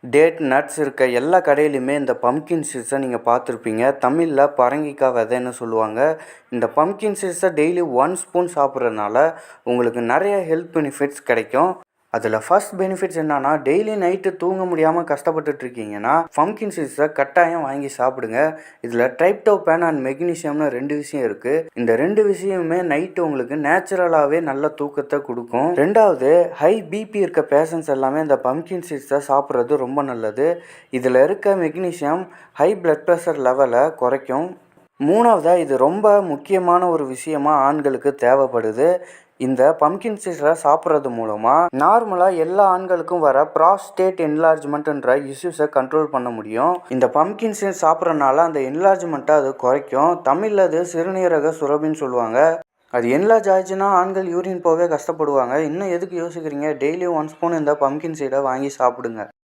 Date, nuts இருக்க எல்லா கடையிலுமே இந்த பம்ப்கின் சீட்ஸை நீங்கள் பார்த்துருப்பீங்க. தமிழில் பரங்கிக்காய் விதைன்னு சொல்லுவாங்க. இந்த பம்ப்கின் சீட்ஸை டெய்லி 1 ஸ்பூன் சாப்பிட்றதுனால உங்களுக்கு நிறைய ஹெல்த் பெனிஃபிட்ஸ் கிடைக்கும். அதில் ஃபர்ஸ்ட் பெனிஃபிட்ஸ் என்னன்னா, டெய்லி நைட்டு தூங்க முடியாமல் கஷ்டப்பட்டுட்டு இருக்கீங்கன்னா பம்ப்கின் சீட்ஸை கட்டாயம் வாங்கி சாப்பிடுங்க. இதில் ட்ரைப்டோபேன் அண்ட் மெக்னீசியம்னு 2 விஷயம் இருக்குது. இந்த 2 விஷயமுமே நைட்டு உங்களுக்கு நேச்சுரலாகவே நல்ல தூக்கத்தை கொடுக்கும். ரெண்டாவது, ஹை பிபி இருக்க பேஷண்ட்ஸ் எல்லாமே இந்த பம்ப்கின் சீட்ஸை சாப்பிட்றது ரொம்ப நல்லது. இதில் இருக்க மெக்னீசியம் ஹை பிளட் ப்ரெஷர் லெவலை குறைக்கும். மூணாவதாக, இது ரொம்ப முக்கியமான ஒரு விஷயமா ஆண்களுக்கு தேவைப்படுது. இந்த பம்ப்கின் சீட்ஸை சாப்பிட்றது மூலமாக நார்மலாக எல்லா ஆண்களுக்கும் வர ப்ராஸ்டேட் என்லார்ஜ்மெண்ட்ன்ற இஷ்யூஸை கண்ட்ரோல் பண்ண முடியும். இந்த பம்ப்கின் சீட்ஸ் சாப்பிட்றதுனால அந்த என்லார்ஜ்மெண்ட்டை அது குறைக்கும். தமிழில் அது சிறுநீரக சுரபின்னு சொல்லுவாங்க. அது என்லார்ஜ் ஆயிடுச்சுன்னா ஆண்கள் யூரின் போகவே கஷ்டப்படுவாங்க. இன்னும் எதுக்கு யோசிக்கிறீங்க? டெய்லி 1 ஸ்பூன் இந்த பம்ப்கின் சீடை வாங்கி சாப்பிடுங்க.